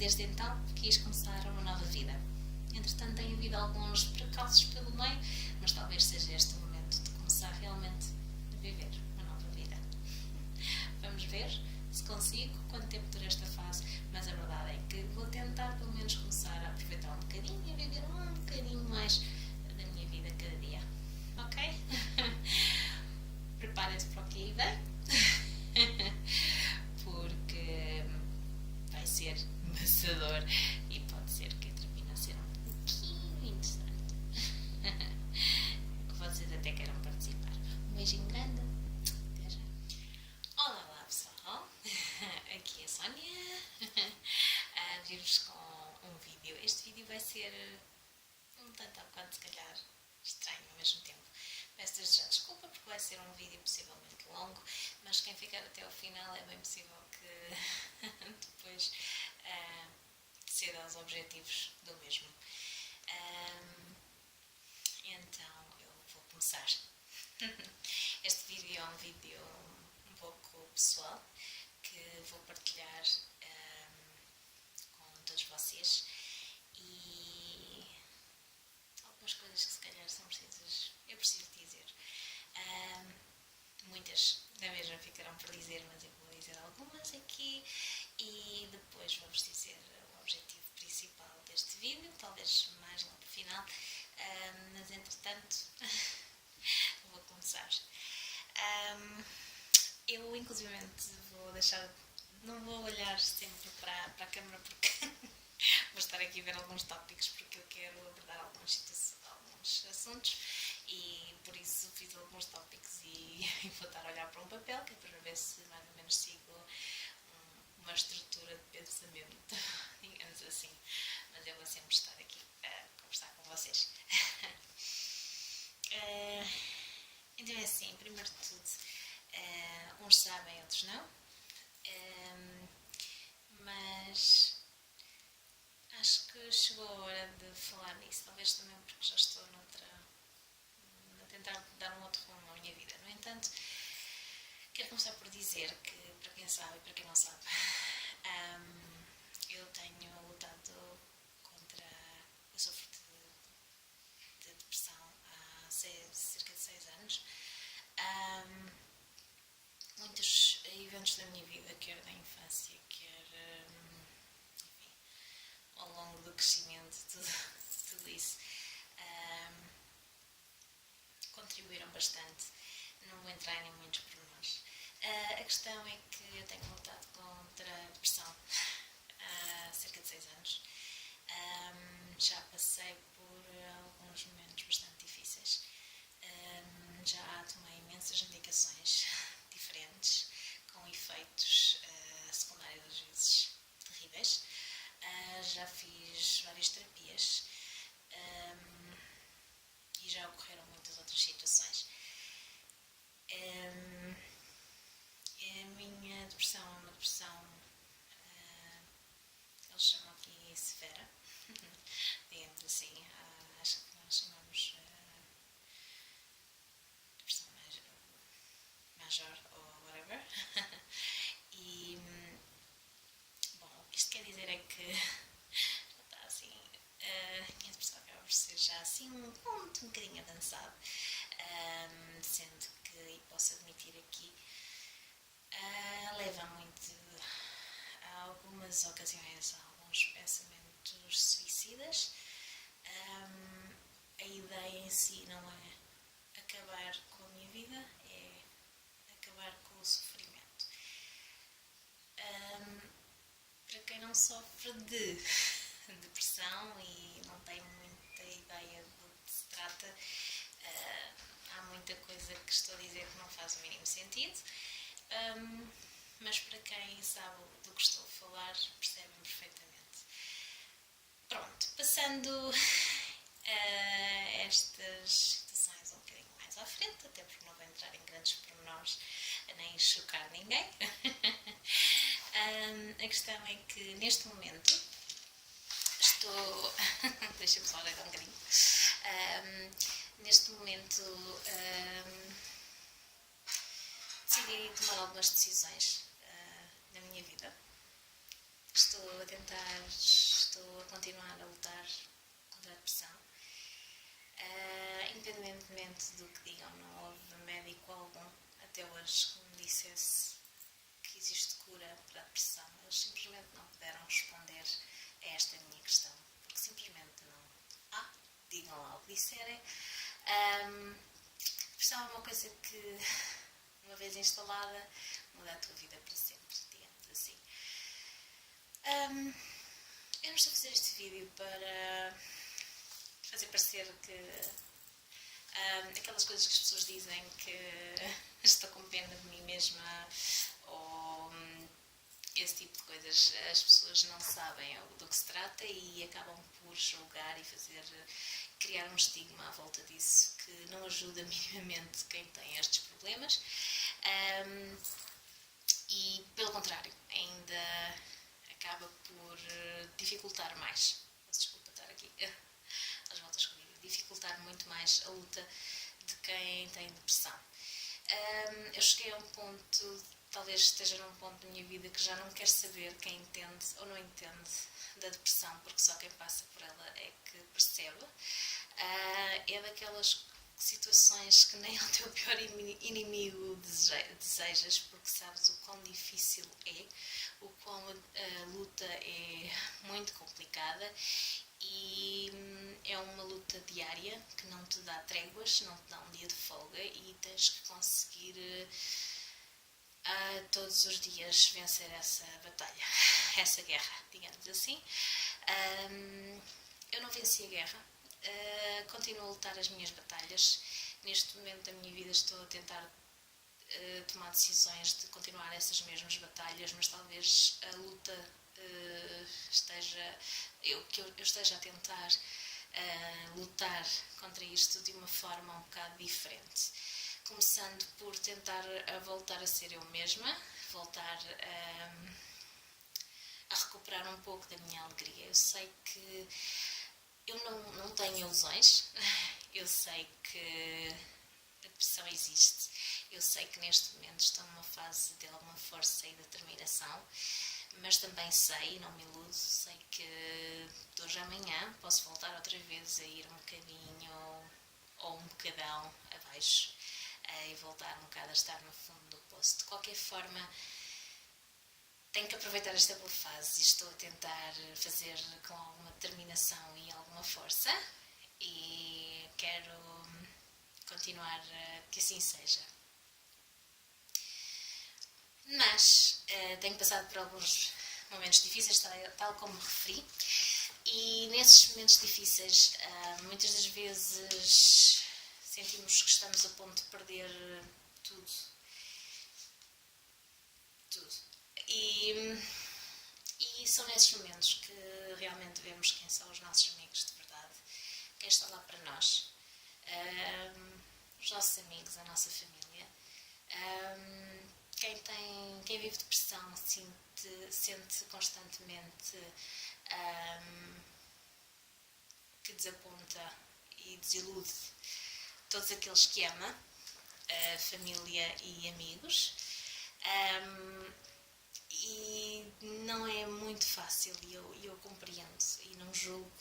desde então quis começar uma nova vida. Entretanto, tem havido alguns percalços pelo meio, mas talvez seja este o momento de começar realmente a viver uma nova vida. Vamos ver se consigo, quanto tempo dura esta fase, mas a verdade é que vou tentar pelo menos começar a aproveitar um bocadinho e a viver um bocadinho mais da minha vida cada dia. Ok? Preparem-se para o que aí vem, porque vai ser maçador e pode ser que termine a ser um pouquinho interessante. Que vocês até queiram participar. Um beijinho grande. Até já. Olá pessoal, aqui é a Sónia. Vir-vos com um vídeo. Este vídeo vai ser um tanto ao quanto se calhar estranho ao mesmo tempo. Peço desde já desculpa porque vai ser um vídeo possivelmente longo, mas quem ficar até ao final é bem possível que depois ceda aos objetivos do mesmo. Então eu vou começar. Este vídeo é um vídeo um pouco pessoal que vou partilhar com todos vocês e algumas coisas que se calhar são precisas, eu preciso dizer. Muitas da mesma ficarão por dizer, mas eu vou dizer algumas aqui e depois vou-vos dizer o objetivo principal deste vídeo, talvez mais lá para o final, mas entretanto vou começar. Eu inclusivamente vou deixar, não vou olhar sempre para a câmera porque vou estar aqui a ver alguns tópicos porque eu quero abordar alguns assuntos e por isso fiz alguns tópicos e vou estar a olhar para um papel que é para ver se mais ou menos sigo uma estrutura de pensamento, digamos assim, mas eu vou sempre estar aqui a conversar com vocês. Então é assim, primeiro de tudo, uns sabem, outros não, mas acho que chegou a hora de falar nisso, talvez também porque já estou a tentar dar um outro rumo à minha vida. No entanto, quero começar por dizer que, para quem sabe e para quem não sabe, eu tenho lutado contra... Eu sofro de depressão há cerca de 6 anos. Muitos eventos da minha vida, quer da infância, quer enfim, ao longo do crescimento, tudo isso, contribuíram bastante. Não vou entrar em muitos pormenores. A questão é que eu tenho lutado contra a depressão há cerca de 6 anos. Já passei por alguns momentos bastante difíceis. Já tomei imensas medicações diferentes, com efeitos secundários às vezes terríveis. Já fiz várias terapias e já ocorreram muitas outras situações. A minha depressão é uma depressão, eles chamam aqui severa, digamos assim, acho que nós chamamos depressão major ou whatever. E, bom, o que isto quer dizer é que já está assim, a minha depressão acaba por ser já assim um ponto um bocadinho avançado, sendo que, e posso admitir aqui, leva muito a algumas ocasiões a alguns pensamentos suicidas. A ideia em si não é acabar com a minha vida, é acabar com o sofrimento. Para quem não sofre de depressão e não tem muita ideia do que se trata, há muita coisa que estou a dizer que não faz o mínimo sentido, mas para quem sabe do que estou a falar, percebem perfeitamente. Pronto, passando a estas situações um bocadinho mais à frente, até porque não vou entrar em grandes pormenores nem chocar ninguém. A questão é que neste momento estou... Deixa-me só olhar um bocadinho. Neste momento decidi tomar algumas decisões na minha vida estou a continuar a lutar contra a depressão. Independentemente do que digam, não houve médico algum até hoje que me dissesse que existe cura para a depressão. Eles simplesmente não puderam responder a esta minha questão, porque simplesmente não há. Digam lá o que disserem. Depressão é uma coisa que, uma vez instalada, muda a tua vida para sempre, digamos assim. Eu não estou a fazer este vídeo para fazer parecer que aquelas coisas que as pessoas dizem que estou com pena de mim mesma ou esse tipo de coisas. As pessoas não sabem do que se trata e acabam por julgar e criar um estigma à volta disso que não ajuda minimamente quem tem estes problemas. E pelo contrário, ainda acaba por dificultar mais. Desculpa estar aqui às voltas comigo. Dificultar muito mais a luta de quem tem depressão. Eu cheguei a um ponto, talvez esteja num ponto da minha vida que já não quero saber quem entende ou não entende da depressão, porque só quem passa por ela é que percebe. É daquelas situações que nem ao teu pior inimigo desejas, porque sabes o quão difícil é, o quão a luta é muito complicada e é uma luta diária que não te dá tréguas, não te dá um dia de folga e tens que conseguir todos os dias vencer essa batalha, essa guerra, digamos assim. Eu não venci a guerra, continuo a lutar as minhas batalhas. Neste momento da minha vida estou a tentar tomar decisões de continuar essas mesmas batalhas, mas talvez a luta eu esteja a tentar lutar contra isto de uma forma um bocado diferente. Começando por tentar voltar a ser eu mesma, voltar a recuperar um pouco da minha alegria. Eu sei que eu não tenho ilusões, eu sei que a depressão existe, eu sei que neste momento estou numa fase de alguma força e determinação, mas também sei, não me iludo, sei que de hoje à amanhã posso voltar outra vez a ir um bocadinho ou um bocadão abaixo e voltar um bocado a estar no fundo do poço. De qualquer forma, tenho que aproveitar esta boa fase e estou a tentar fazer com alguma determinação e alguma força e quero continuar que assim seja. Mas tenho passado por alguns momentos difíceis, tal como me referi, e nesses momentos difíceis muitas das vezes sentimos que estamos a ponto de perder tudo. E são nesses momentos que realmente vemos quem são os nossos amigos de verdade, quem está lá para nós, os nossos amigos, a nossa família. Quem vive depressão sente constantemente que desaponta e desilude todos aqueles que ama, família e amigos. E não é muito fácil, e eu compreendo e não julgo.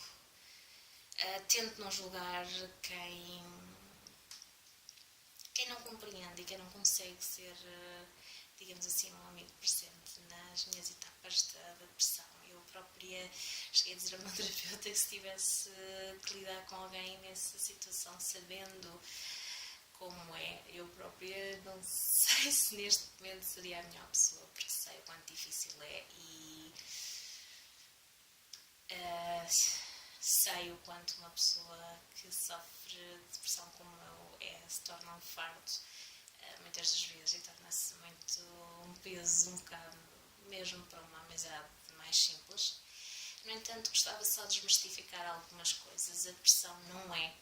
Tento não julgar quem não compreende e quem não consegue ser, digamos assim, um amigo presente nas minhas etapas da depressão. Eu própria cheguei a dizer a uma terapeuta que se tivesse que lidar com alguém nessa situação, sabendo como é, eu própria não sei se neste momento seria a melhor pessoa, porque sei o quanto difícil é e sei o quanto uma pessoa que sofre de depressão como eu se torna um fardo muitas das vezes e torna-se muito um peso, um bocado, mesmo para uma amizade mais simples. No entanto, gostava só de desmistificar algumas coisas. A depressão não é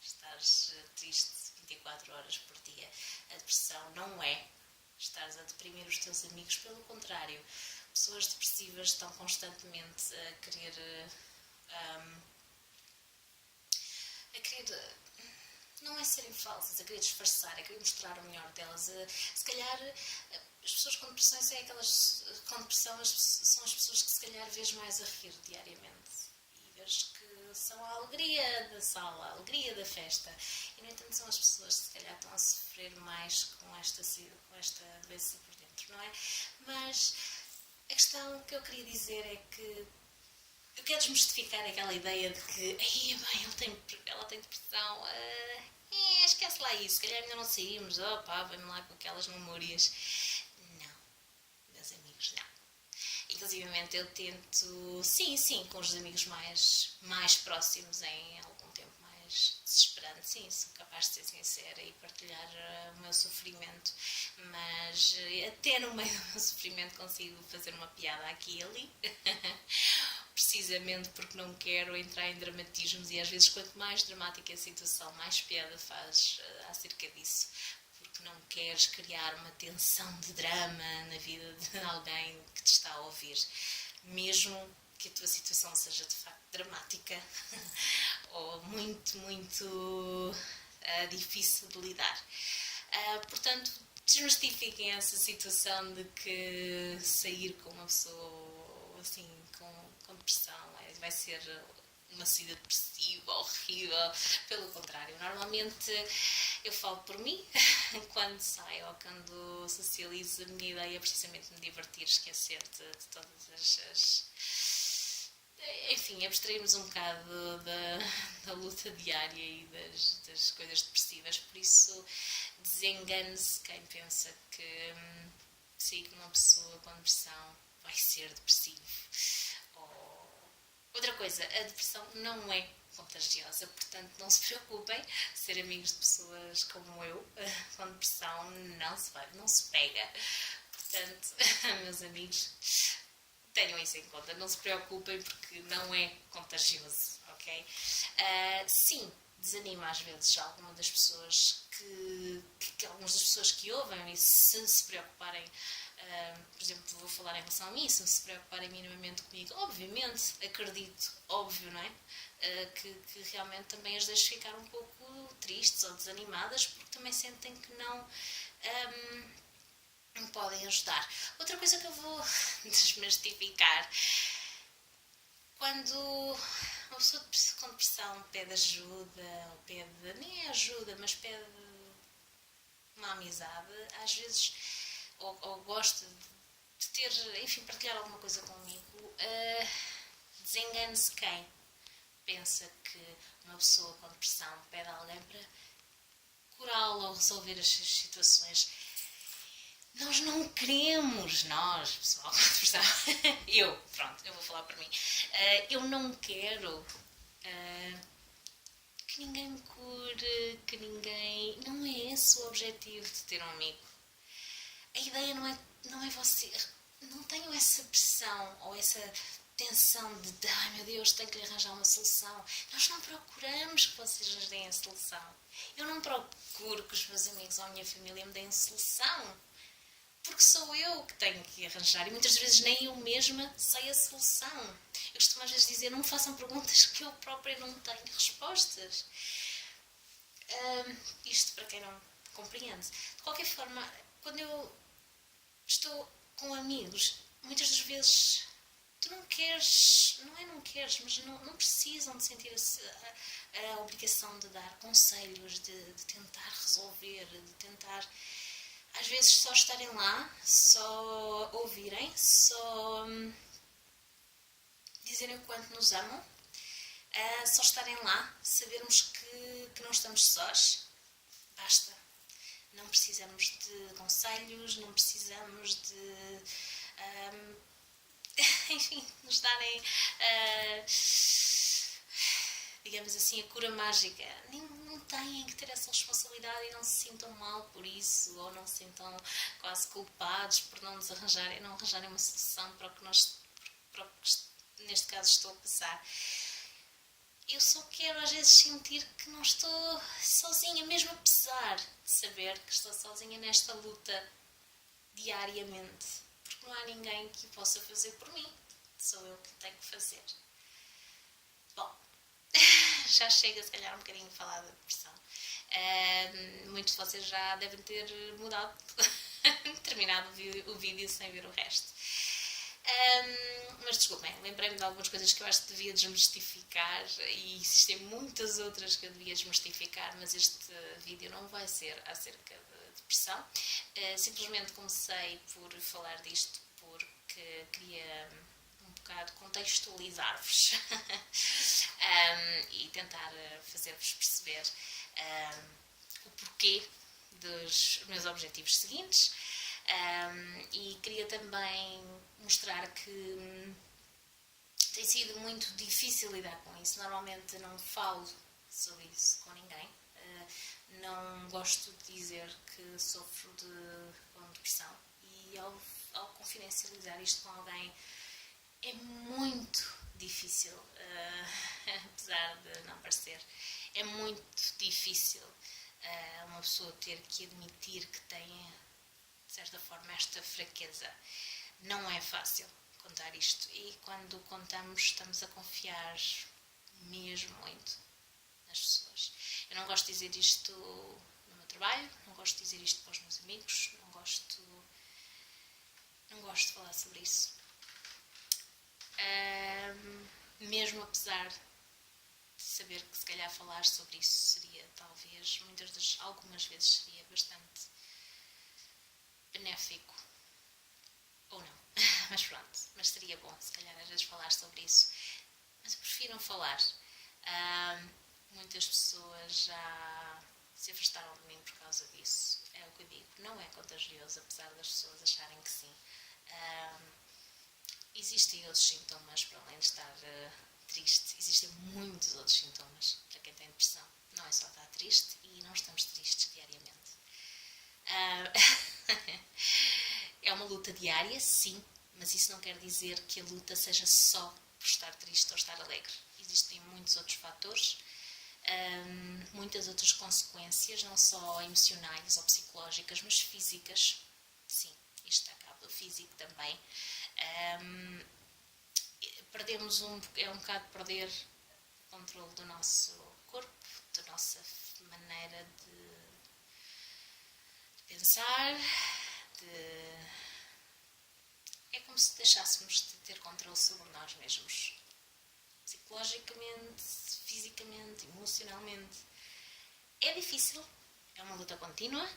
estares triste 24 horas por dia. A depressão não é estares a deprimir os teus amigos. Pelo contrário, pessoas depressivas estão constantemente a querer não é serem falsas, a querer disfarçar, a querer mostrar o melhor delas. Se calhar as pessoas com depressões é aquelas com depressão, são as pessoas que se calhar vês mais a rir diariamente e vês que são a alegria da sala, a alegria da festa, e no entanto são as pessoas que se calhar estão a sofrer mais com esta doença por dentro, não é? Mas a questão que eu queria dizer é que eu quero desmistificar aquela ideia de que bem, ela tem depressão, esquece lá isso, se calhar ainda não saímos, vem-me lá com aquelas memórias. Não, meus amigos, não. Inclusivamente eu tento, sim, com os amigos mais próximos, em algum tempo mais desesperante, sim, sou capaz de ser sincera e partilhar o meu sofrimento, mas até no meio do meu sofrimento consigo fazer uma piada aqui e ali. Precisamente porque não quero entrar em dramatismos, e às vezes quanto mais dramática a situação, mais piada faz acerca disso, porque não queres criar uma tensão de drama na vida de alguém que te está a ouvir, mesmo que a tua situação seja de facto dramática ou muito difícil de lidar. Portanto, desmistifiquem essa situação de que sair com uma pessoa assim com depressão vai ser uma saída depressiva, horrível. Pelo contrário, normalmente eu falo por mim, quando saio ou quando socializo, a minha ideia é precisamente me divertir, esquecer de todas as enfim, abstrairmos um bocado da luta diária e das coisas depressivas. Por isso, desengane-se quem pensa que sair com uma pessoa com depressão vai ser depressivo. Outra coisa, a depressão não é contagiosa, portanto não se preocupem, ser amigos de pessoas como eu com depressão não se pega. Portanto, meus amigos, tenham isso em conta, não se preocupem porque não é contagioso, ok? Sim, desanima às vezes algumas das pessoas algumas das pessoas que ouvem, e se preocuparem, por exemplo, vou falar em relação a mim, se preocuparem minimamente comigo, obviamente, acredito, óbvio, não é? Que realmente também as deixo ficar um pouco tristes ou desanimadas, porque também sentem que não podem ajudar. Outra coisa que eu vou desmistificar, quando uma pessoa com depressão pede ajuda, ou nem é ajuda, mas pede uma amizade, às vezes, ou gosta de ter, enfim, partilhar alguma coisa comigo, desengane-se quem pensa que uma pessoa com depressão pede a alguém para curá-la ou resolver as suas situações. Nós não queremos, pessoal com depressão, eu vou falar por mim, eu não quero que ninguém me cure, não é esse o objetivo de ter um amigo. A ideia não é você, não tenho essa pressão ou essa tensão de, ai meu Deus, tenho que lhe arranjar uma solução. Nós não procuramos que vocês nos deem a solução. Eu não procuro que os meus amigos ou a minha família me deem a solução, porque sou eu que tenho que arranjar, e muitas vezes nem eu mesma sei a solução. Eu costumo às vezes dizer, não me façam perguntas que eu própria não tenho respostas. Isto para quem não compreende. De qualquer forma, quando eu estou com amigos, muitas das vezes tu não queres, mas não precisam de sentir a obrigação de dar conselhos, de tentar resolver, de tentar, às vezes, só estarem lá, só ouvirem, só dizerem o quanto nos amam, só estarem lá, sabermos que não estamos sós, basta. Não precisamos de conselhos, não precisamos de enfim, nos darem digamos assim, a cura mágica. Não têm que ter essa responsabilidade e não se sintam mal por isso, ou não se sintam quase culpados por não arranjarem uma solução para o que neste caso estou a passar. Eu só quero às vezes sentir que não estou sozinha, mesmo apesar de saber que estou sozinha nesta luta diariamente, porque não há ninguém que o possa fazer por mim, sou eu que tenho que fazer. Bom, já chega se calhar um bocadinho a falar da depressão. Muitos de vocês já devem ter mudado terminado o vídeo sem ver o resto. Mas desculpem, lembrei-me de algumas coisas que eu acho que devia desmistificar e existem muitas outras que eu devia desmistificar, mas este vídeo não vai ser acerca de depressão. Simplesmente comecei por falar disto porque queria um bocado contextualizar-vos e tentar fazer-vos perceber o porquê dos meus objetivos seguintes. E queria também mostrar que tem sido muito difícil lidar com isso. Normalmente não falo sobre isso com ninguém. Não gosto de dizer que sofro com depressão. E ao confidencializar isto com alguém é muito difícil, apesar de não parecer. É muito difícil uma pessoa ter que admitir que tem, de certa forma, esta fraqueza. Não é fácil contar isto e quando contamos estamos a confiar mesmo muito nas pessoas. Eu não gosto de dizer isto no meu trabalho, não gosto de dizer isto para os meus amigos, não gosto de falar sobre isso. Mesmo apesar de saber que se calhar falar sobre isso seria talvez, algumas vezes seria bastante benéfico, ou não, mas pronto, mas seria bom se calhar às vezes falar sobre isso, mas eu prefiro não falar. Muitas pessoas já se afastaram de mim por causa disso, é o que eu digo, não é contagioso, apesar das pessoas acharem que sim. Existem outros sintomas para além de estar triste, existem muitos outros sintomas para quem tem depressão, não é só estar triste e não estamos tristes diariamente. É uma luta diária, sim, mas isso não quer dizer que a luta seja só por estar triste ou estar alegre. Existem muitos outros fatores, muitas outras consequências, não só emocionais ou psicológicas, mas físicas. Sim, isto acaba do físico também. Perdemos é um bocado perder o controle do nosso corpo, da nossa maneira de pensar, é como se deixássemos de ter controle sobre nós mesmos, psicologicamente, fisicamente, emocionalmente. É difícil, é uma luta contínua,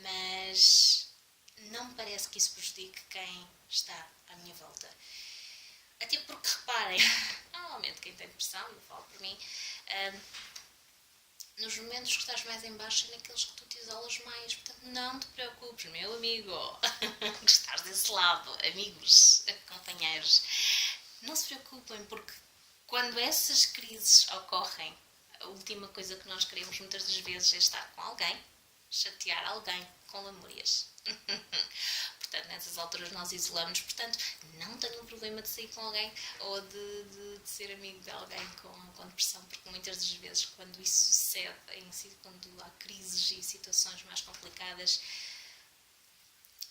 mas não me parece que isso prejudique quem está à minha volta. Até porque, reparem, normalmente quem tem depressão, eu falo por mim, nos momentos que estás mais em baixo é naqueles que tu te isolas mais. Portanto, não te preocupes, meu amigo, que estás desse lado, amigos, companheiros. Não se preocupem, porque quando essas crises ocorrem, a última coisa que nós queremos muitas das vezes é estar com alguém, chatear alguém com lamúrias. Portanto, nessas alturas nós isolamos. Portanto, não tenho um problema de sair com alguém ou de ser amigo de alguém com depressão, porque muitas das vezes quando isso sucede, quando há crises e situações mais complicadas,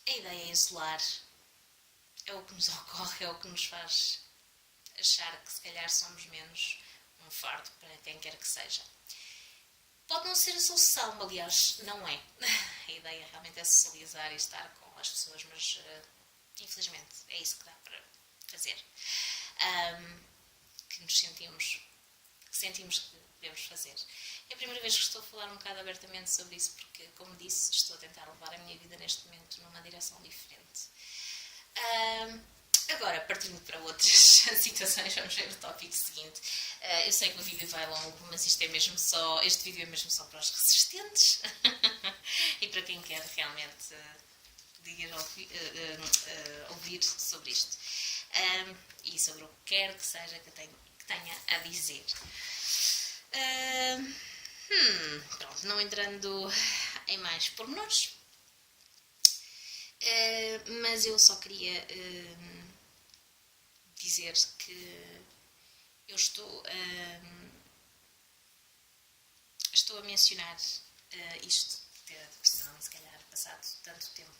a ideia é isolar. É o que nos ocorre, é o que nos faz achar que se calhar somos menos um fardo para quem quer que seja. Pode não ser a solução, aliás, não é. A ideia realmente é socializar e estar com as pessoas, mas infelizmente é isso que dá para fazer. Que sentimos que devemos fazer. É a primeira vez que estou a falar um bocado abertamente sobre isso, porque, como disse, estou a tentar levar a minha vida neste momento numa direção diferente. Agora, partindo para outras situações, vamos ver o tópico seguinte. Eu sei que o vídeo vai longo, mas este vídeo é mesmo só para os resistentes e para quem quer realmente ouvir sobre isto e sobre o que quer que seja que tenha a dizer. Pronto, não entrando em mais pormenores, mas eu só queria dizer que eu estou a mencionar isto de ter a depressão e se calhar passado tanto tempo.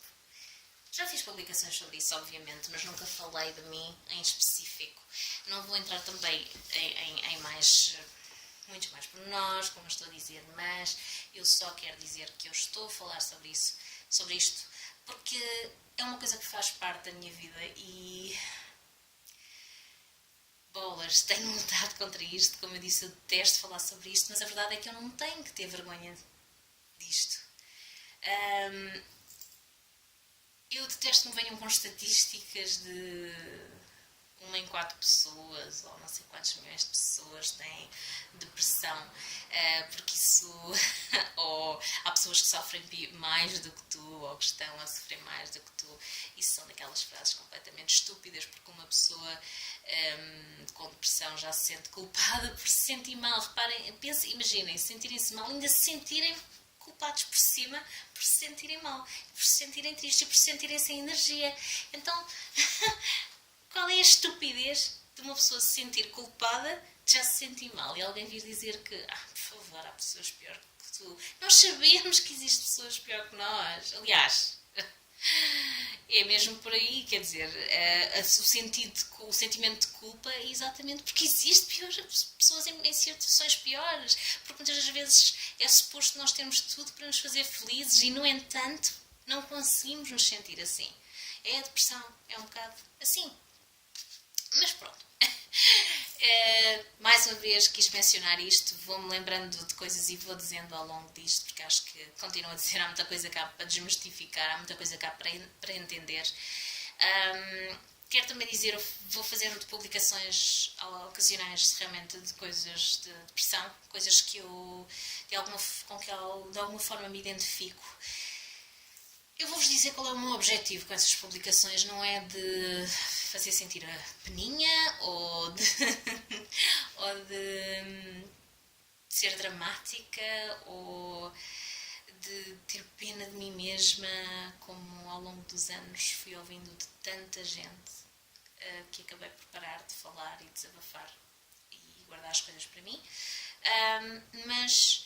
Já fiz publicações sobre isso, obviamente, mas nunca falei de mim em específico. Não vou entrar também em muitos mais pormenores, como estou a dizer, mas eu só quero dizer que eu estou a falar sobre isso sobre isto, porque é uma coisa que faz parte da minha vida e bolas, tenho lutado contra isto, como eu disse, eu detesto falar sobre isto, mas a verdade é que eu não tenho que ter vergonha disto. Eu detesto que me venham com estatísticas de 1 em 4 pessoas, ou não sei quantos milhões de pessoas têm depressão, porque isso... ou há pessoas que sofrem mais do que tu, ou que estão a sofrer mais do que tu. Isso são daquelas frases completamente estúpidas, porque uma pessoa com depressão já se sente culpada por se sentir mal. Reparem, imaginem, sentirem-se mal, ainda se sentirem culpados por cima, por se sentirem mal, por se sentirem tristes e por se sentirem sem energia. Então... qual é a estupidez de uma pessoa se sentir culpada de já se sentir mal e alguém vir dizer que, por favor, há pessoas pior que tu. Nós sabemos que existem pessoas pior que nós. Aliás, é mesmo por aí, quer dizer, o sentimento de culpa é exatamente porque existe pessoas em situações piores, porque muitas das vezes é suposto nós termos tudo para nos fazer felizes e, no entanto, não conseguimos nos sentir assim. É a depressão, é um bocado assim. Mas pronto, mais uma vez quis mencionar isto, vou-me lembrando de coisas e vou dizendo ao longo disto, porque acho que continuo a dizer, há muita coisa cá para desmistificar, há muita coisa cá para entender. Quero também dizer, eu vou fazendo publicações ocasionais realmente de coisas de depressão, coisas que eu, com que eu de alguma forma me identifico. Eu vou-vos dizer qual é o meu objetivo com essas publicações. Não é de fazer sentir a peninha ou de, ou de ser dramática ou de ter pena de mim mesma, como ao longo dos anos fui ouvindo de tanta gente, que acabei por parar de falar e desabafar e guardar as coisas para mim. Mas...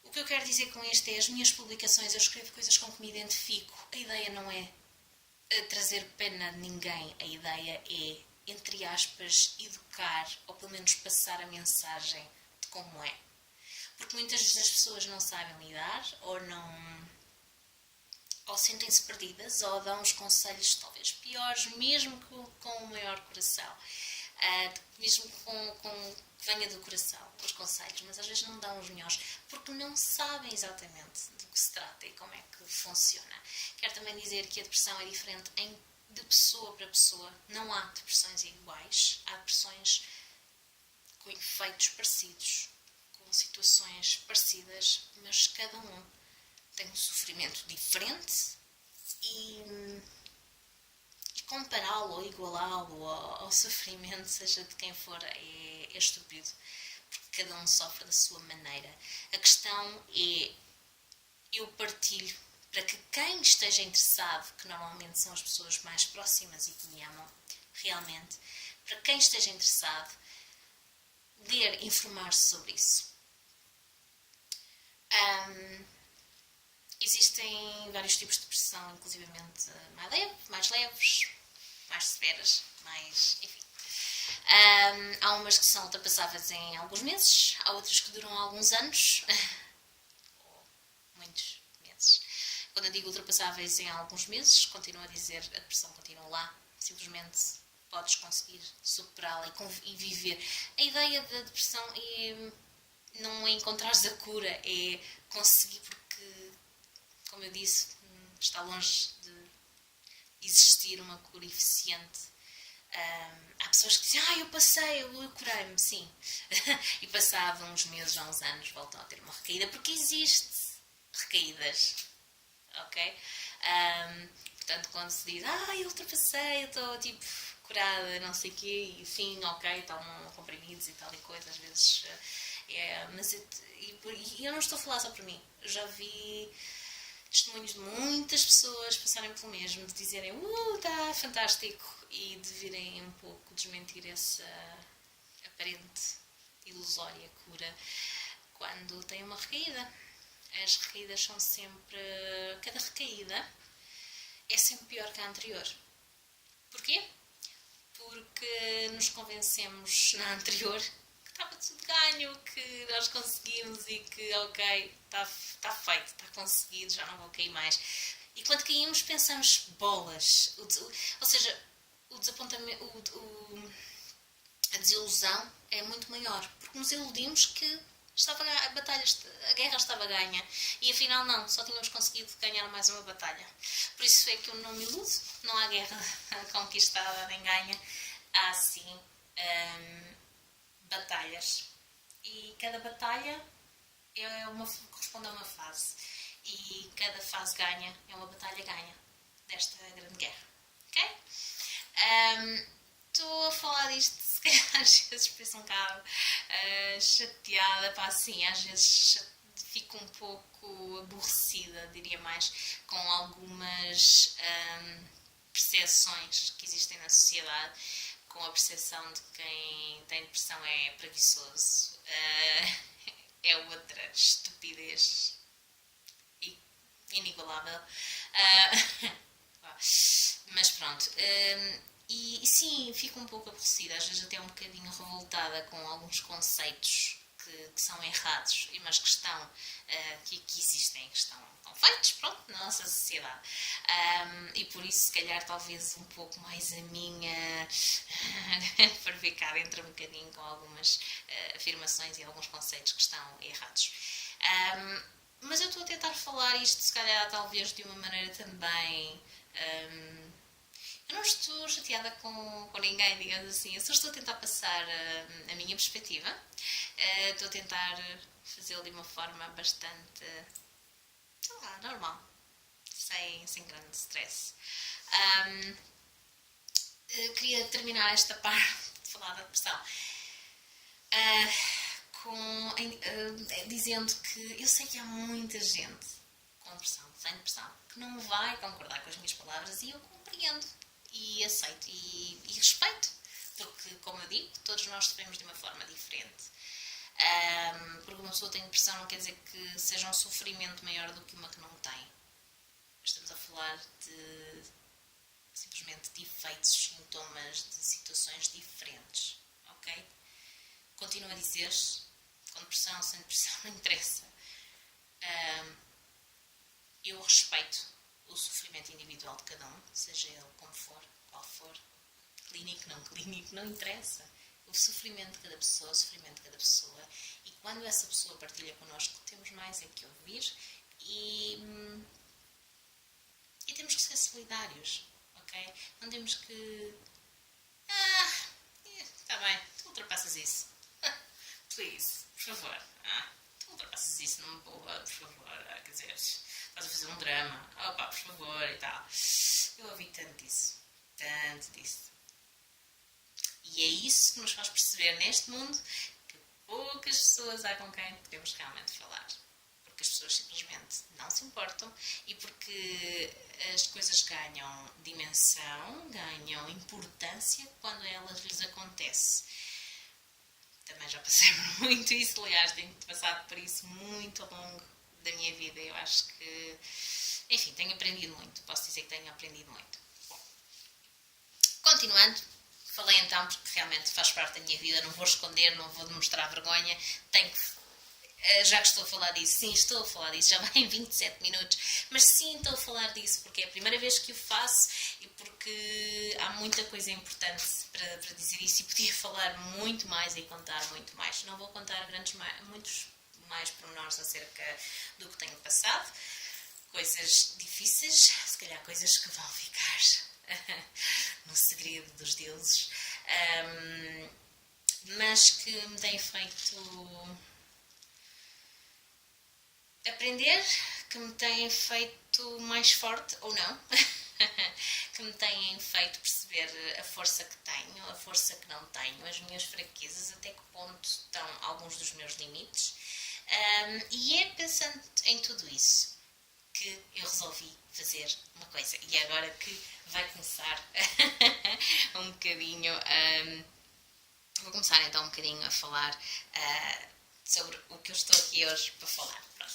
o que eu quero dizer com isto é, as minhas publicações, eu escrevo coisas com que me identifico. A ideia não é trazer pena de ninguém. A ideia é, entre aspas, educar, ou pelo menos passar a mensagem de como é. Porque muitas das pessoas não sabem lidar, ou sentem-se perdidas, ou dão os conselhos talvez piores, mesmo com o maior coração. Mesmo com que venha do coração, os conselhos, mas às vezes não dão os melhores, porque não sabem exatamente do que se trata e como é que funciona. Quero também dizer que a depressão é diferente de pessoa para pessoa. Não há depressões iguais, há depressões com efeitos parecidos, com situações parecidas, mas cada um tem um sofrimento diferente e compará-lo ou igualá-lo ao sofrimento, seja de quem for, é estúpido, porque cada um sofre da sua maneira. A questão é, eu partilho para que quem esteja interessado, que normalmente são as pessoas mais próximas e que me amam realmente, para quem esteja interessado, ler, informar-se sobre isso. Existem vários tipos de depressão, inclusivamente mais leves, mais severas, enfim. Há umas que são ultrapassáveis em alguns meses, há outras que duram alguns anos, ou muitos meses. Quando eu digo ultrapassáveis em alguns meses, continuo a dizer, a depressão continua lá, simplesmente podes conseguir superá-la e viver. A ideia da depressão não é encontrares a cura, é conseguir, porque, como eu disse, está longe de existir uma cura eficiente. Há pessoas que dizem, eu curei-me, sim. E passado uns meses ou uns anos voltam a ter uma recaída, porque existe recaídas, ok? Portanto, quando se diz, eu ultrapassei, eu estou tipo curada, não sei o quê, e sim, ok, tomam comprimidos e tal e coisa, às vezes mas eu não estou a falar só por mim, eu já vi testemunhos de muitas pessoas passarem pelo mesmo, de dizerem, está fantástico, e de virem um pouco desmentir essa aparente ilusória cura quando têm uma recaída. As recaídas são sempre... cada recaída é sempre pior que a anterior. Porquê? Porque nos convencemos na anterior que estava tudo ganho, que nós conseguimos e que, ok, está feito, está conseguido, já não vou cair mais. E quando caímos pensamos, bolas, ou seja, o desapontamento, a desilusão é muito maior, porque nos iludimos que a guerra estava ganha e afinal não, só tínhamos conseguido ganhar mais uma batalha. Por isso é que eu não me iludo, não há guerra conquistada nem ganha, há sim batalhas. E cada batalha corresponde a uma fase. E cada fase ganha é uma batalha ganha desta grande guerra. Ok? Estou a falar disto, se calhar às vezes penso um bocado chateada, pá, assim, às vezes fico um pouco aborrecida, diria mais, com algumas percepções que existem na sociedade, com a percepção de quem tem depressão é preguiçoso, é outra estupidez inigualável. Mas pronto. E sim, fico um pouco aborrecida, às vezes até um bocadinho revoltada com alguns conceitos que são errados, mas que estão, que existem, que estão feitos, pronto, na nossa sociedade. E por isso, se calhar, talvez um pouco mais a minha para ficar entre um bocadinho com algumas afirmações e alguns conceitos que estão errados. Mas eu estou a tentar falar isto, se calhar, talvez de uma maneira também. Eu não estou chateada com ninguém, digamos assim. Eu só estou a tentar passar a minha perspectiva. Estou a tentar fazê-lo de uma forma bastante, sei lá, normal. Sem grande stress. Queria terminar esta parte de falar da depressão. Dizendo que eu sei que há muita gente com depressão, sem depressão, que não vai concordar com as minhas palavras e eu compreendo e aceito e respeito, porque, como eu digo, todos nós sofremos de uma forma diferente. Porque uma pessoa tem depressão não quer dizer que seja um sofrimento maior do que uma que não tem. Estamos a falar de simplesmente de efeitos, sintomas, de situações diferentes, ok? Continuo a dizer, com depressão, sem depressão, não interessa. Eu respeito o sofrimento individual de cada um, seja ele como for, qual for, clínico, não interessa. O sofrimento de cada pessoa, o sofrimento de cada pessoa. E quando essa pessoa partilha connosco, temos mais é que ouvir e temos que ser solidários, ok? Não temos que... está bem, tu ultrapassas isso. Please, por favor. Tu ultrapassas isso numa boa, por favor. Quer dizer, estás a fazer um drama. Opa, por favor, e tal. Eu ouvi tanto disso. E é isso que nos faz perceber neste mundo que poucas pessoas há com quem podemos realmente falar. Porque as pessoas simplesmente não se importam e porque as coisas ganham dimensão, ganham importância quando a elas lhes acontece. Também já passei por muito isso, aliás, tenho passado por isso muito ao longo da minha vida. Eu acho que, enfim, tenho aprendido muito. Posso dizer que tenho aprendido muito. Bom, continuando, falei então porque realmente faz parte da minha vida, não vou esconder, não vou demonstrar vergonha, tenho que... Já que estou a falar disso, sim, estou a falar disso, já vai em 27 minutos, mas sim, estou a falar disso porque é a primeira vez que o faço e porque há muita coisa importante para dizer isso e podia falar muito mais e contar muito mais. Não vou contar muitos mais pormenores acerca do que tenho passado, coisas difíceis, se calhar coisas que vão ficar no segredo dos deuses, mas que me têm feito... aprender, que me têm feito mais forte, ou não, que me têm feito perceber a força que tenho, a força que não tenho, as minhas fraquezas, até que ponto estão alguns dos meus limites. E é pensando em tudo isso que eu resolvi fazer uma coisa. E agora que vai começar um bocadinho... vou começar então um bocadinho a falar sobre o que eu estou aqui hoje para falar. Pronto.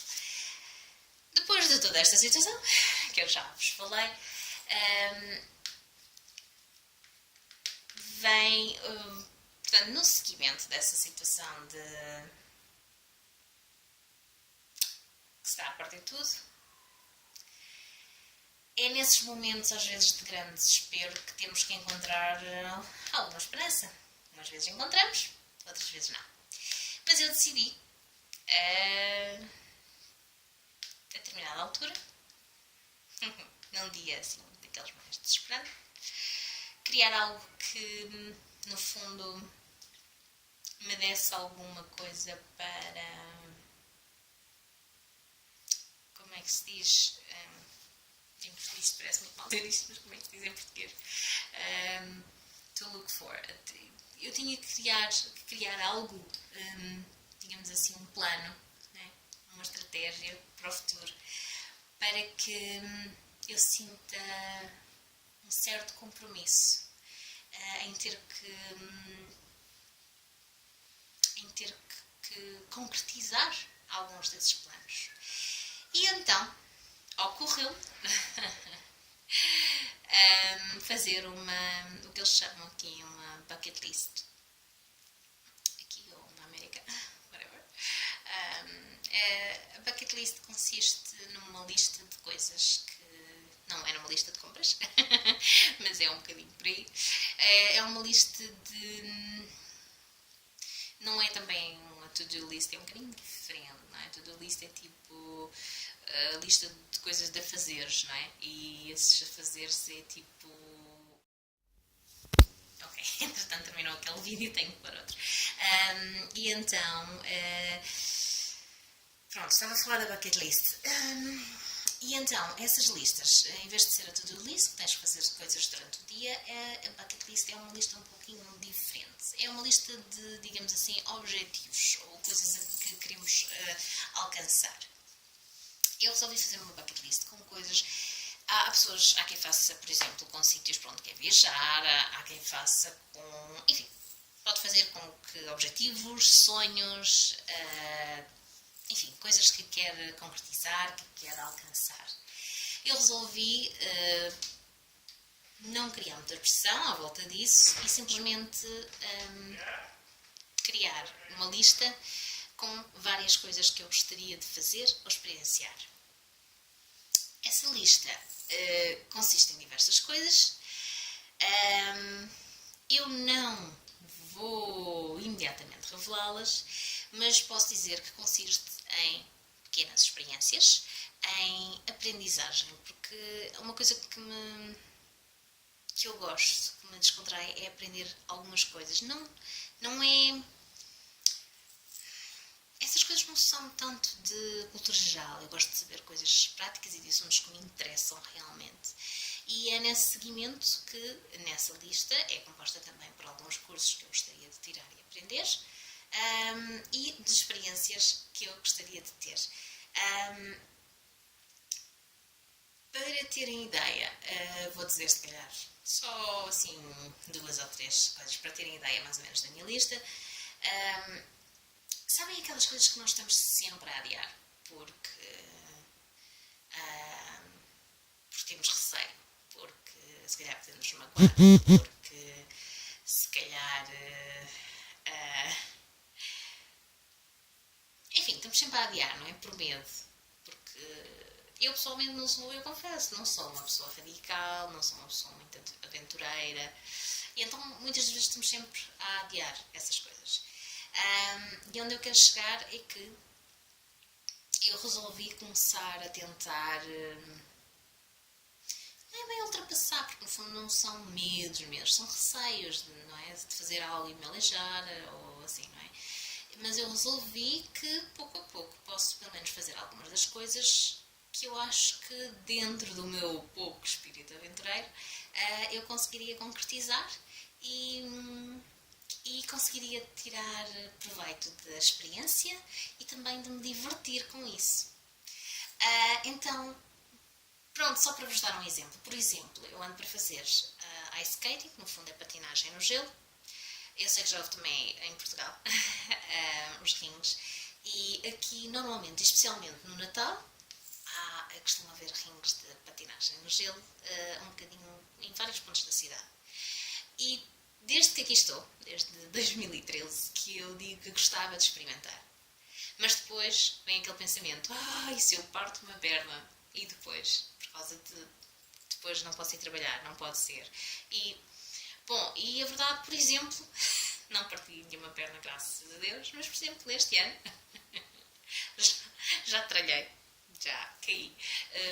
Depois de toda esta situação, que eu já vos falei, vem Portanto, no seguimento dessa situação de que se está a partir tudo, é nesses momentos, às vezes, de grande desespero que temos que encontrar alguma esperança. Umas vezes encontramos, outras vezes não. Mas eu decidi, a determinada altura, num dia assim, daqueles mais desesperantes, criar algo que, no fundo, me desse alguma coisa para... Como é que se diz? Em português parece muito mal dizer isto, mas como é que se diz em português? To look for. Eu tinha que criar algo, digamos assim, um plano, né? Uma estratégia para o futuro, para que eu sinta um certo compromisso em ter que concretizar alguns desses planos. E então, ocorreu fazer o que eles chamam aqui uma bucket list. Aqui ou na América, whatever. A bucket list consiste numa lista de coisas que não é numa lista de compras, mas é um bocadinho por aí. É uma lista de... Não é também uma to-do list, é um bocadinho diferente, não é? To-do list é tipo a lista de coisas de fazeres, não é? E esses fazeres é tipo... Ok, entretanto terminou aquele vídeo e tenho que pôr outro. E então... Pronto, estava a falar da bucket list. E então, essas listas, em vez de ser a to-do list, que tens que fazer coisas durante o dia, a bucket list é uma lista um pouquinho diferente. É uma lista de, digamos assim, objetivos ou coisas que queremos alcançar. Eu resolvi fazer uma bucket list com coisas... Há quem faça, por exemplo, com sítios para onde quer viajar, há quem faça com... Enfim, pode fazer com que objetivos, sonhos... enfim, coisas que quer concretizar, que quer alcançar. Eu resolvi não criar muita pressão à volta disso e simplesmente criar uma lista com várias coisas que eu gostaria de fazer ou experienciar. Essa lista consiste em diversas coisas. Eu não vou imediatamente revelá-las, mas posso dizer que consiste em pequenas experiências, em aprendizagem, porque uma coisa que eu gosto, que me descontrai, é aprender algumas coisas. Não é... Essas coisas não são tanto de cultura geral. Eu gosto de saber coisas práticas e de assuntos que me interessam realmente. E é nesse seguimento que, nessa lista, é composta também por alguns cursos que eu gostaria de tirar e aprender, e de experiências que eu gostaria de ter. Para terem ideia, vou dizer se calhar só assim 2 ou 3 coisas para terem ideia mais ou menos da minha lista. Sabem aquelas coisas que nós estamos sempre a adiar porque temos receio, porque se calhar podemos magoar, porque se calhar enfim, estamos sempre a adiar, não é? Por medo, porque eu pessoalmente não sou, eu confesso, não sou uma pessoa radical, não sou uma pessoa muito aventureira, e então muitas vezes estamos sempre a adiar essas coisas. E onde eu quero chegar é que eu resolvi começar a tentar, não é bem ultrapassar, porque no fundo não são medos mesmo, são receios, não é? De fazer algo e me aleijar, ou assim, não é? Mas eu resolvi que pouco a pouco posso pelo menos fazer algumas das coisas que eu acho que dentro do meu pouco espírito aventureiro eu conseguiria concretizar e conseguiria tirar proveito da experiência e também de me divertir com isso. Então, pronto, só para vos dar um exemplo. Por exemplo, eu ando para fazer ice skating, que no fundo é patinagem no gelo. Eu sei que já houve também em Portugal os rings. E aqui, normalmente, especialmente no Natal, costuma haver rings de patinagem no gelo, um bocadinho em vários pontos da cidade. E desde que aqui estou, desde 2013, que eu digo que gostava de experimentar. Mas depois vem aquele pensamento, e se eu parto uma perna? E depois, por causa de... Depois não posso ir trabalhar, não pode ser. E, bom, e a verdade, por exemplo, não parti nenhuma perna, graças a Deus, mas, por exemplo, este ano, já tralhei, já caí,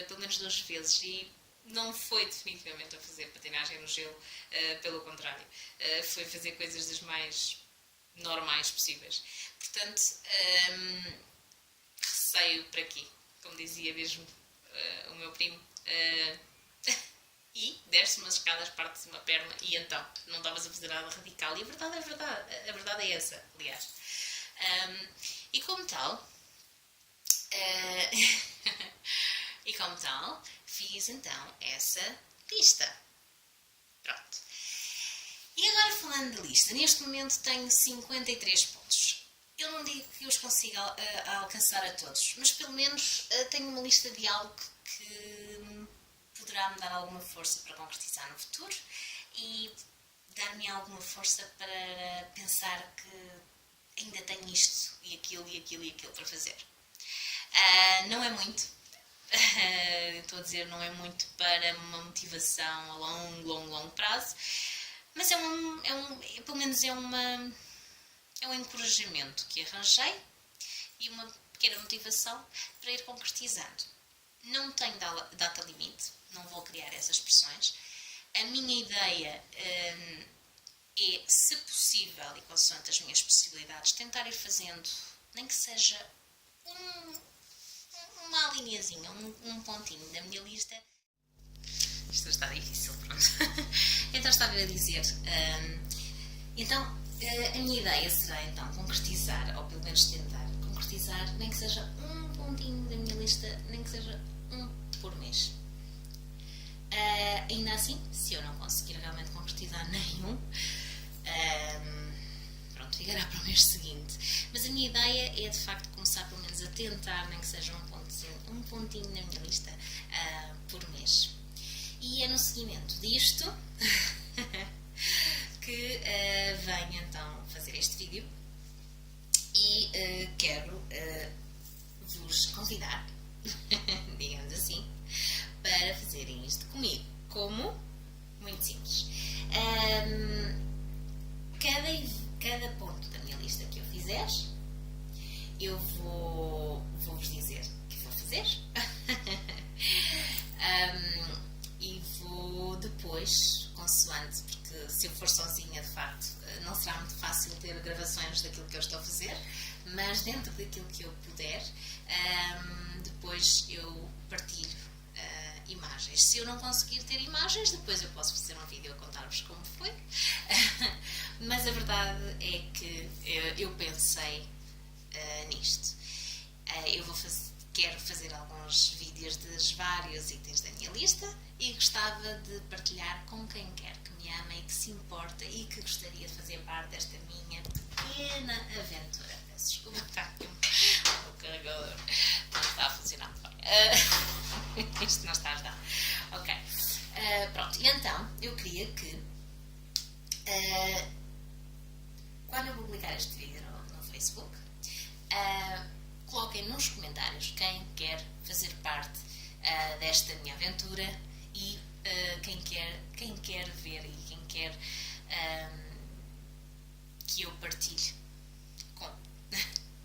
pelo menos 2 vezes, e não foi definitivamente a fazer patinagem no gelo, pelo contrário, foi fazer coisas das mais normais possíveis. Portanto, receio para aqui, como dizia mesmo o meu primo, e desce umas escadas, parte-se uma perna e então não estavas a fazer nada radical. E a verdade é essa, aliás. E como tal, fiz então essa lista. Pronto. E agora falando da lista, neste momento tenho 53 pontos. Eu não digo que os consiga alcançar a todos, mas pelo menos tenho uma lista de algo que poderá me dar alguma força para concretizar no futuro e dar-me alguma força para pensar que ainda tenho isto e aquilo para fazer. Não é muito. Estou a dizer, não é muito para uma motivação a longo prazo, mas pelo menos é um encorajamento que arranjei e uma pequena motivação para ir concretizando. Não tenho data limite, não vou criar essas pressões. A minha ideia é, se possível e consoante as minhas possibilidades, tentar ir fazendo, nem que seja uma linhazinha, um pontinho da minha lista. Isto está difícil, pronto. Então estava a dizer, a minha ideia será então concretizar, ou pelo menos tentar concretizar, nem que seja um pontinho da minha lista, nem que seja um por mês. Ainda assim, se eu não conseguir realmente concretizar nenhum, pronto, ficará para o mês seguinte. Mas a minha ideia é de facto começar pelo menos a tentar, nem que seja um pontinho na minha lista por mês. E é no seguimento disto que venho então fazer este vídeo e quero vos convidar, digamos assim, para fazerem isto comigo. Como? Muito simples. Cada ponto da minha lista que eu fizer, eu vou-vos dizer que vou fazer. E vou depois, consoante, porque se eu for sozinha, de facto, não será muito fácil ter gravações daquilo que eu estou a fazer, mas dentro daquilo que eu puder, depois eu partilho imagens. Se eu não conseguir ter imagens, depois eu posso fazer um vídeo a contar-vos como foi. Mas a verdade é que eu pensei nisto. Quero fazer alguns vídeos dos vários itens da minha lista e gostava de partilhar com quem quer que me ama e que se importa e que gostaria de fazer parte desta minha pequena aventura. Peço desculpa, está aqui o carregador. Não está a funcionar. Isto não está a ajudar. Ok. Pronto. E então, eu queria que quando eu publicar este vídeo no Facebook, coloquem nos comentários quem quer fazer parte desta minha aventura e quem quer ver e quem quer que eu partilhe com.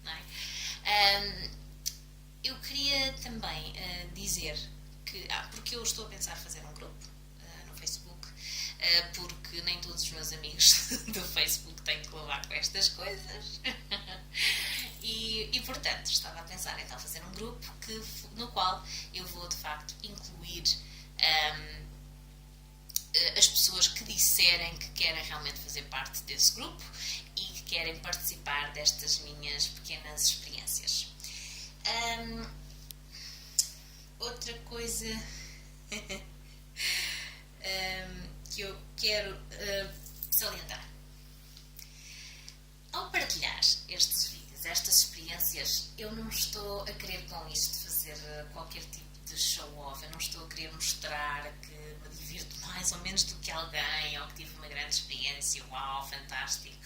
Não é? Eu queria também dizer que, porque eu estou a pensar fazer um grupo no Facebook, porque nem todos os meus amigos do Facebook têm que levar com estas coisas. E portanto, estava a pensar então fazer um grupo no qual eu vou de facto incluir as pessoas que disserem que querem realmente fazer parte desse grupo e que querem participar destas minhas pequenas experiências. Outra coisa que eu quero salientar. Ao partilhar estes vídeos, estas experiências, eu não estou a querer com isto fazer qualquer tipo de show-off. Eu não estou a querer mostrar que me divirto mais ou menos do que alguém ou que tive uma grande experiência. experiência, uau, fantástico.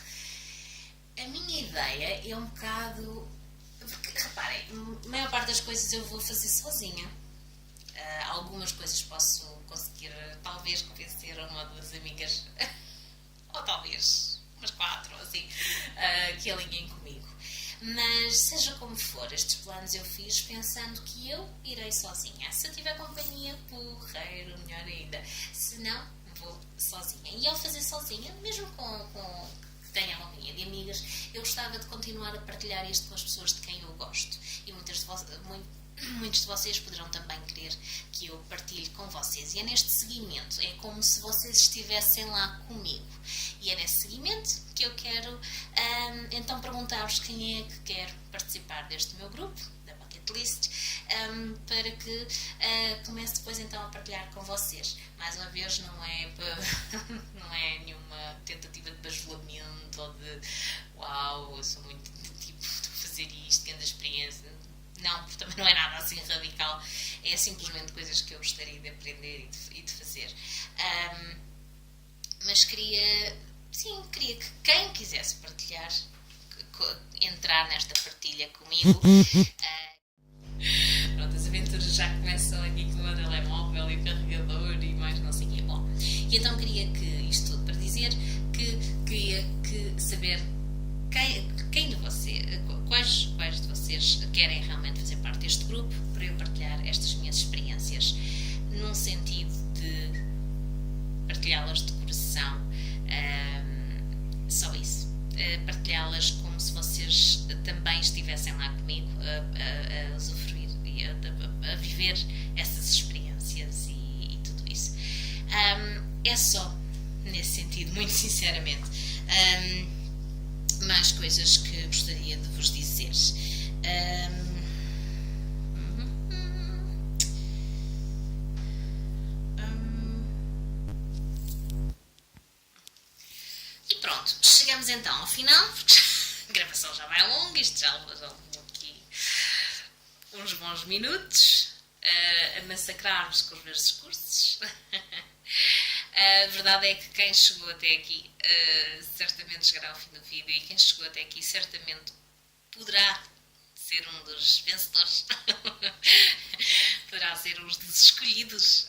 A minha ideia é um bocado... Porque, reparem, a maior parte das coisas eu vou fazer sozinha. Algumas coisas posso conseguir, talvez, convencer uma das amigas, ou talvez umas 4, ou assim, que alinhem comigo. Mas, seja como for, estes planos eu fiz pensando que eu irei sozinha. Se eu tiver companhia, porreiro, melhor ainda. Se não, vou sozinha. E ao fazer sozinha, mesmo que tenha a companhia de amigas, eu gostava de continuar a partilhar isto com as pessoas de quem eu gosto. E muitos de vocês poderão também querer que eu partilhe com vocês. E é neste seguimento, é como se vocês estivessem lá comigo. E é nesse seguimento que eu quero então perguntar-vos quem é que quer participar deste meu grupo, da Bucket List, para que comece depois então a partilhar com vocês. Mais uma vez, não é nenhuma tentativa de bajulamento ou de uau, eu sou muito tipo, estou a fazer isto, tendo a experiência. Não, porque também não é nada assim radical. É simplesmente coisas que eu gostaria de aprender e de fazer. Mas queria que quem quisesse partilhar, entrar nesta partilha comigo. Pronto, as aventuras já começam aqui com o telemóvel e o carregador e mais não sei o quê. Bom, e então queria que, isto tudo para dizer, queria saber quem de vocês, quais de vocês querem realmente fazer parte deste grupo para eu partilhar estas minhas experiências num sentido de partilhá-las de coração, só isso, partilhá-las como se vocês também estivessem lá comigo a usufruir e a viver essas experiências e tudo isso. É só nesse sentido, muito sinceramente. Mais coisas que gostaria de vos dizer. E pronto, chegamos então ao final, porque a gravação já vai longa, isto já levou aqui uns bons minutos a massacrar-nos com os meus discursos. A verdade é que quem chegou até aqui certamente chegará ao fim do vídeo, e quem chegou até aqui certamente poderá ser um dos vencedores, poderá ser um dos escolhidos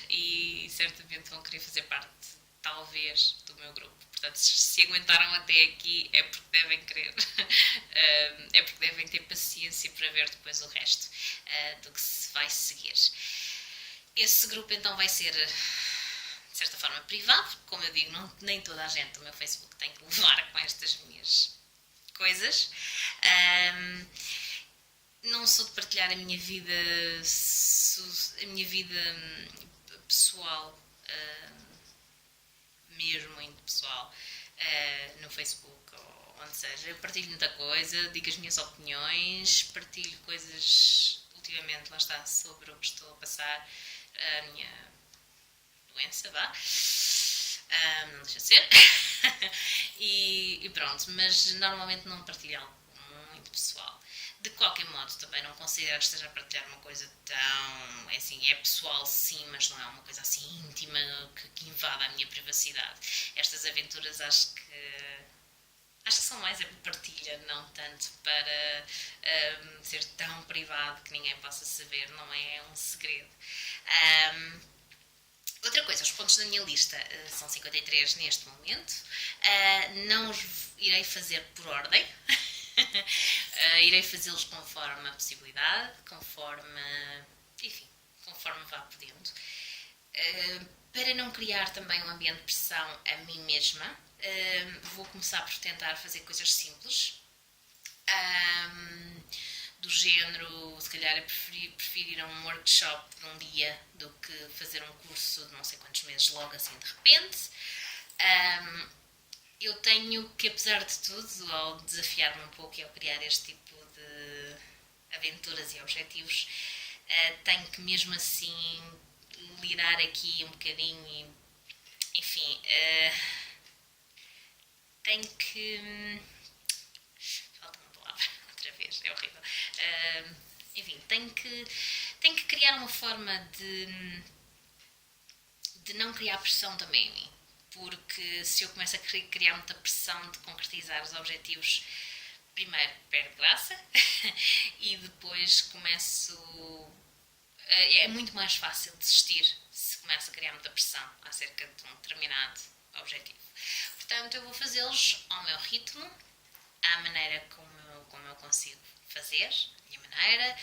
e certamente vão querer fazer parte, talvez, do meu grupo. Portanto, se aguentaram até aqui é porque devem querer, é porque devem ter paciência para ver depois o resto do que se vai seguir. Esse grupo então vai ser, de certa forma, privado. Como eu digo, nem toda a gente do meu Facebook tem que levar com estas minhas coisas. Não sou de partilhar a minha vida pessoal, mesmo muito pessoal, no Facebook ou onde seja. Eu partilho muita coisa, digo as minhas opiniões, partilho coisas ultimamente, lá está, sobre o que estou a passar, a minha doença, vá. Não deixa de ser. E pronto, mas normalmente não partilho algo muito pessoal. De qualquer modo, também não considero que esteja a partilhar uma coisa tão... É assim, é pessoal sim, mas não é uma coisa assim íntima que invada a minha privacidade. Estas aventuras acho que são mais a partilha, não tanto para ser tão privado que ninguém possa saber, não é um segredo. Outra coisa, os pontos da minha lista são 53 neste momento. Não os irei fazer por ordem. Irei fazê-los conforme a possibilidade, conforme vá podendo. Para não criar também um ambiente de pressão a mim mesma, vou começar por tentar fazer coisas simples. Do género, se calhar eu prefiro ir a um workshop num dia do que fazer um curso de não sei quantos meses logo assim de repente. Eu tenho que, apesar de tudo, ao desafiar-me um pouco e ao criar este tipo de aventuras e objetivos, tenho que mesmo assim lidar aqui um bocadinho e, enfim, tenho que... falta uma palavra, outra vez, é horrível. Enfim, tenho que criar uma forma de não criar pressão também em mim, porque porque se eu começo a criar muita pressão de concretizar os objetivos, primeiro perde graça e depois é muito mais fácil desistir se começo a criar muita pressão acerca de um determinado objetivo. Portanto, eu vou fazê-los ao meu ritmo, à maneira como eu consigo fazer, à minha maneira,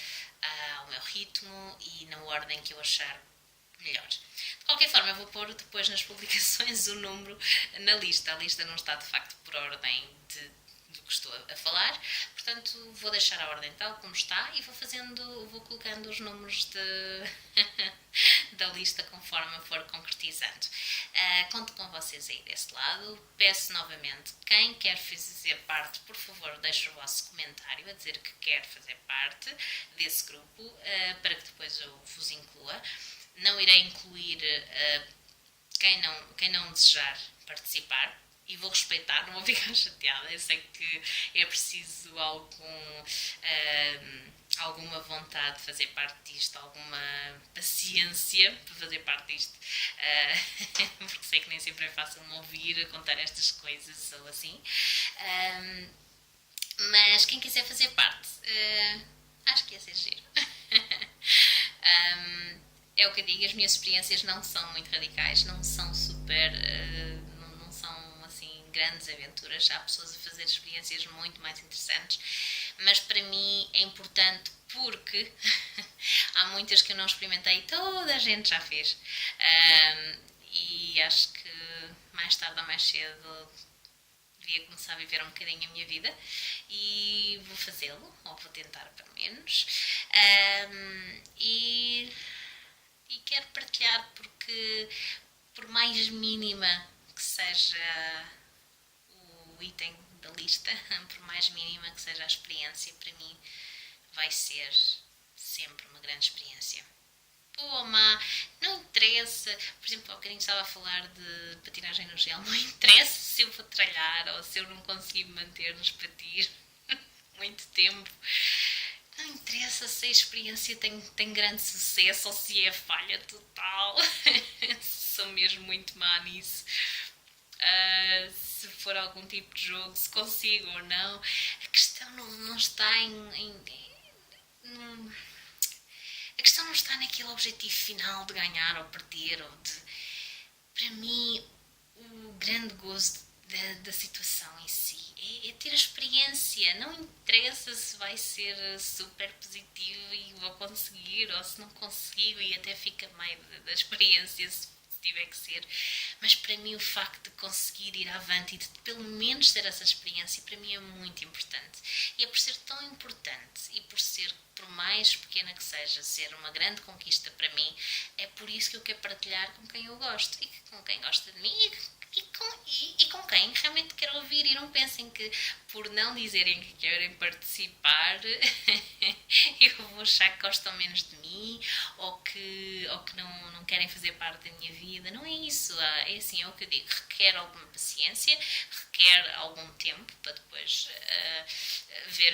ao meu ritmo e na ordem que eu achar melhor. De qualquer forma, eu vou pôr depois nas publicações o número na lista. A lista não está de facto por ordem do que estou a falar, portanto vou deixar a ordem tal como está e vou colocando os números da lista conforme eu for concretizando. Conto com vocês aí desse lado. Peço novamente, quem quer fazer parte, por favor, deixe o vosso comentário a dizer que quer fazer parte desse grupo, para que depois eu vos inclua. Não irei incluir quem não desejar participar e vou respeitar, não vou ficar chateada. Eu sei que é preciso alguma vontade de fazer parte disto, alguma paciência para fazer parte disto, porque sei que nem sempre é fácil me ouvir a contar estas coisas ou assim. Mas quem quiser fazer parte, acho que ia ser giro. É o que eu digo, as minhas experiências não são muito radicais, não são super, não são assim grandes aventuras. Há pessoas a fazer experiências muito mais interessantes, mas para mim é importante porque há muitas que eu não experimentei e toda a gente já fez. E acho que mais tarde ou mais cedo devia começar a viver um bocadinho a minha vida e vou fazê-lo, ou vou tentar pelo menos. E quero partilhar porque, por mais mínima que seja o item da lista, por mais mínima que seja a experiência, para mim vai ser sempre uma grande experiência. Boa ou má, não interessa. Por exemplo, há bocadinho estava a falar de patinagem no gelo. Não interessa se eu vou tralhar ou se eu não conseguir me manter nos patins muito tempo. Não interessa se a experiência tem grande sucesso ou se é falha total. Sou mesmo muito má nisso. Se for algum tipo de jogo, se consigo ou não. A questão não está a questão não está naquele objetivo final de ganhar ou perder. Para mim, o grande gozo da situação em si é ter a experiência. Não interessa se vai ser super positivo e vou conseguir ou se não consigo e até fica meio da experiência se tiver que ser, mas para mim o facto de conseguir ir avante e de pelo menos ter essa experiência, para mim é muito importante. E é por ser tão importante e por mais pequena que seja, ser uma grande conquista para mim, é por isso que eu quero partilhar com quem eu gosto e com quem gosta de mim e com quem realmente quero ouvir. E não pensem que por não dizerem que querem participar eu vou achar que gostam menos de mim ou que não querem fazer parte da minha vida. Não é isso. É assim, é o que eu digo, requer alguma paciência, requer algum tempo para depois ver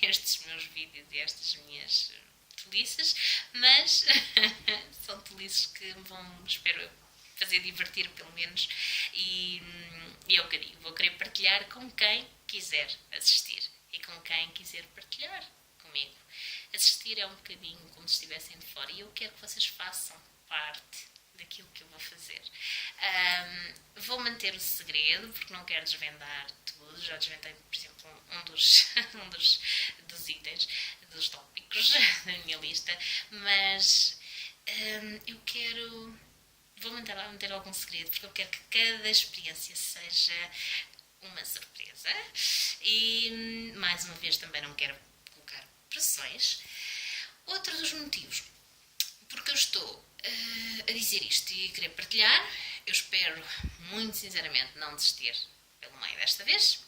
estes meus vídeos e estas minhas tolices, mas são tolices que me vão, espero eu, fazer divertir pelo menos, e é o que eu digo, vou querer partilhar com quem quiser assistir e com quem quiser partilhar comigo. Assistir é um bocadinho como se estivessem de fora e eu quero que vocês façam parte daquilo que eu vou fazer. Vou manter o segredo porque não quero desvendar tudo. Já desvendei, por exemplo, um dos itens, dos tópicos da minha lista, mas vou manter algum segredo porque eu quero que cada experiência seja uma surpresa e, mais uma vez, também não quero colocar pressões. Outro dos motivos porque eu estou a dizer isto e a querer partilhar, eu espero muito sinceramente não desistir pelo meio desta vez.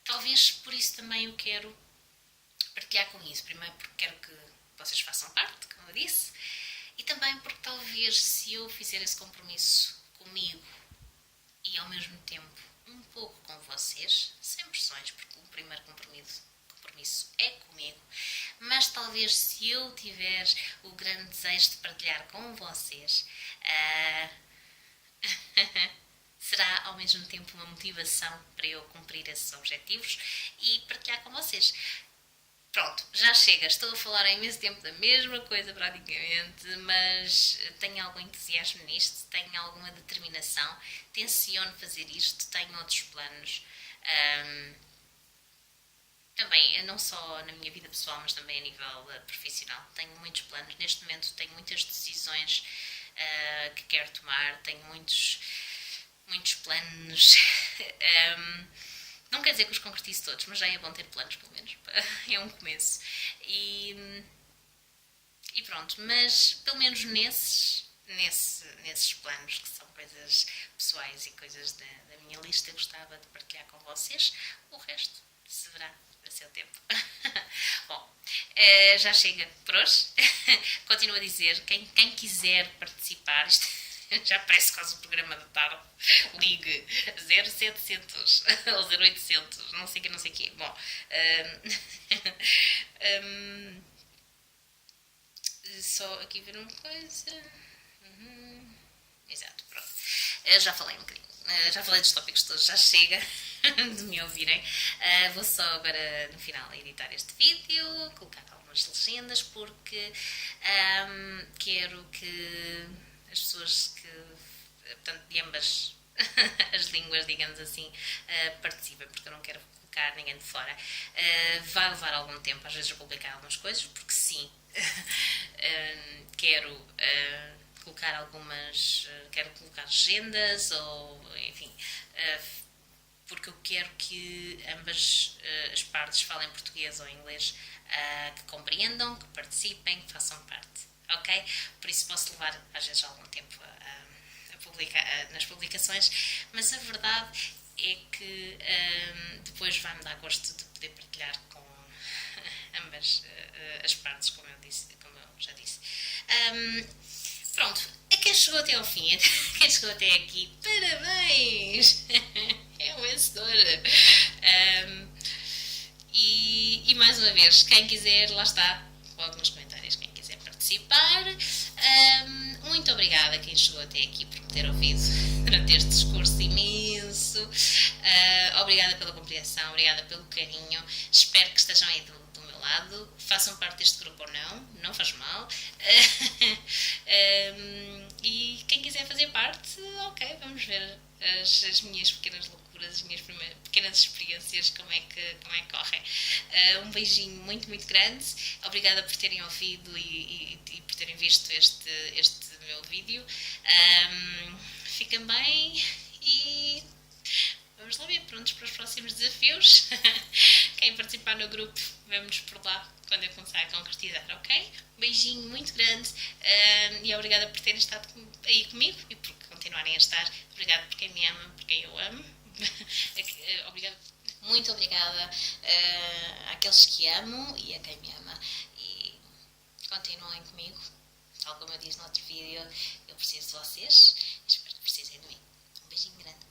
Talvez por isso também eu quero partilhar com isso. Primeiro porque quero que vocês façam parte, como eu disse, e também porque talvez se eu fizer esse compromisso comigo e ao mesmo tempo um pouco com vocês, sem pressões, porque o primeiro compromisso é comigo, mas talvez se eu tiver o grande desejo de partilhar com vocês, será ao mesmo tempo uma motivação para eu cumprir esses objetivos e partilhar com vocês. Pronto, já chega. Estou a falar há imenso tempo da mesma coisa praticamente, mas tenho algum entusiasmo nisto, tenho alguma determinação, tenciono fazer isto, tenho outros planos. Também, não só na minha vida pessoal, mas também a nível profissional. Tenho muitos planos. Neste momento tenho muitas decisões que quero tomar, tenho muitos planos. Não quer dizer que os concretize todos, mas já é bom ter planos, pelo menos. É um começo. E pronto, mas pelo menos nesses planos, que são coisas pessoais e coisas da minha lista, eu gostava de partilhar com vocês. O resto se verá a seu tempo. Bom, já chega por hoje. Continuo a dizer, quem quiser participar, isto já parece quase um programa da tarde, ligue 0700 ou 0800, não sei o quê. Bom, só aqui ver uma coisa. Exato, pronto. Já falei um bocadinho. Já falei dos tópicos todos, já chega de me ouvirem. Vou só agora no final editar este vídeo, colocar algumas legendas, porque quero que as pessoas portanto, de ambas as línguas, digamos assim, participem, porque eu não quero colocar ninguém de fora. Vai levar algum tempo, às vezes, a publicar algumas coisas, porque sim, quero colocar quero colocar legendas, ou enfim, porque eu quero que ambas as partes falem português ou inglês, que compreendam, que participem, que façam parte, ok? Por isso posso levar às vezes algum tempo nas publicações, mas a verdade é que depois vai-me dar gosto de poder partilhar com ambas as partes, como eu já disse. Pronto, a quem chegou até ao fim, quem chegou até aqui, parabéns! É o vencedor! E mais uma vez, quem quiser, lá está, coloque nos comentários quem quiser participar. Muito obrigada a quem chegou até aqui por me ter ouvido durante este discurso imenso. Obrigada pela compreensão, obrigada pelo carinho. Espero que estejam aí do meu lado. Façam parte deste grupo ou não faz mal. E quem quiser fazer parte, ok, vamos ver as minhas pequenas loucuras, as minhas pequenas experiências, como é que correm. Um beijinho muito, muito grande. Obrigada por terem ouvido e por terem visto este meu vídeo. Fiquem bem e vamos lá ver, prontos para os próximos desafios. Quem participar no grupo, vemo-nos por lá quando eu começar a concretizar, ok? Um beijinho muito grande e obrigada por terem estado aí comigo e por continuarem a estar. Obrigada por quem me ama, por quem eu amo. Muito obrigada àqueles que amo e a quem me ama. E continuem comigo. Tal como eu disse no outro vídeo, eu preciso de vocês. Espero que precisem de mim. Um beijinho grande.